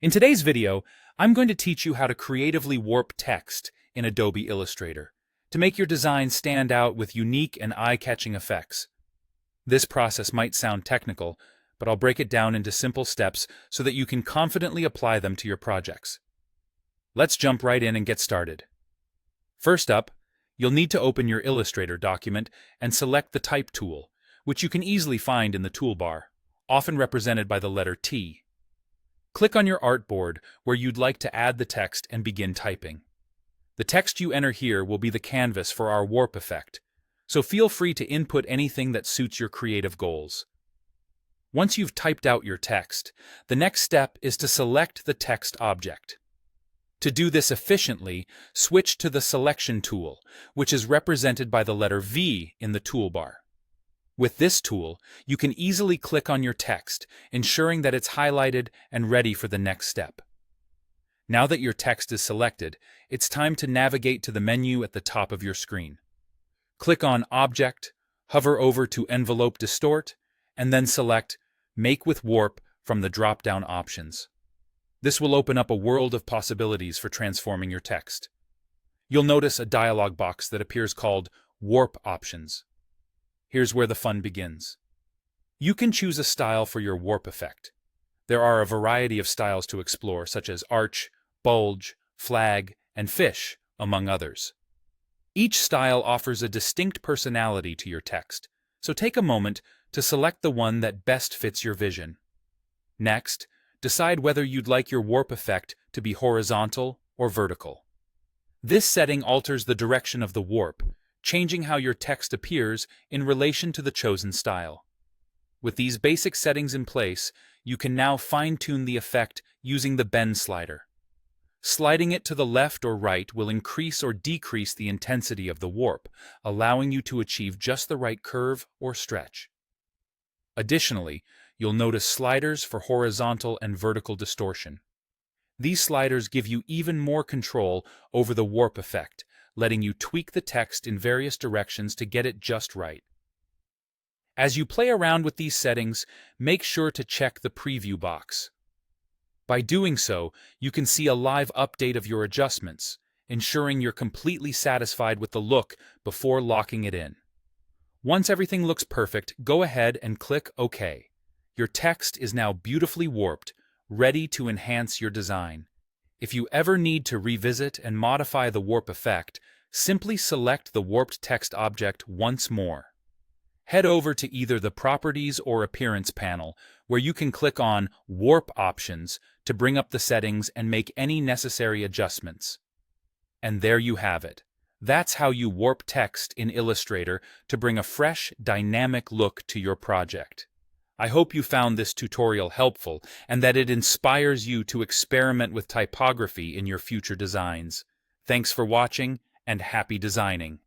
In today's video, I'm going to teach you how to creatively warp text in Adobe Illustrator to make your design stand out with unique and eye-catching effects. This process might sound technical, but I'll break it down into simple steps so that you can confidently apply them to your projects. Let's jump right in and get started. First up, you'll need to open your Illustrator document and select the Type tool, which you can easily find in the toolbar, often represented by the letter T. Click on your artboard where you'd like to add the text and begin typing. The text you enter here will be the canvas for our warp effect, so feel free to input anything that suits your creative goals. Once you've typed out your text, the next step is to select the text object. To do this efficiently, switch to the Selection tool, which is represented by the letter V in the toolbar. With this tool, you can easily click on your text, ensuring that it's highlighted and ready for the next step. Now that your text is selected, it's time to navigate to the menu at the top of your screen. Click on Object, hover over to Envelope Distort, and then select Make with Warp from the drop-down options. This will open up a world of possibilities for transforming your text. You'll notice a dialog box that appears called Warp Options. Here's where the fun begins. You can choose a style for your warp effect. There are a variety of styles to explore, such as arch, bulge, flag, and fish, among others. Each style offers a distinct personality to your text, so take a moment to select the one that best fits your vision. Next, decide whether you'd like your warp effect to be horizontal or vertical. This setting alters the direction of the warp, changing how your text appears in relation to the chosen style. With these basic settings in place, you can now fine-tune the effect using the bend slider. Sliding it to the left or right will increase or decrease the intensity of the warp, allowing you to achieve just the right curve or stretch. Additionally, you'll notice sliders for horizontal and vertical distortion. These sliders give you even more control over the warp effect, letting you tweak the text in various directions to get it just right. As you play around with these settings, make sure to check the preview box. By doing so, you can see a live update of your adjustments, ensuring you're completely satisfied with the look before locking it in. Once everything looks perfect, go ahead and click OK. Your text is now beautifully warped, ready to enhance your design. If you ever need to revisit and modify the warp effect, simply select the warped text object once more. Head over to either the Properties or Appearance panel, where you can click on Warp Options to bring up the settings and make any necessary adjustments. And there you have it. That's how you warp text in Illustrator to bring a fresh, dynamic look to your project. I hope you found this tutorial helpful and that it inspires you to experiment with typography in your future designs. Thanks for watching and happy designing.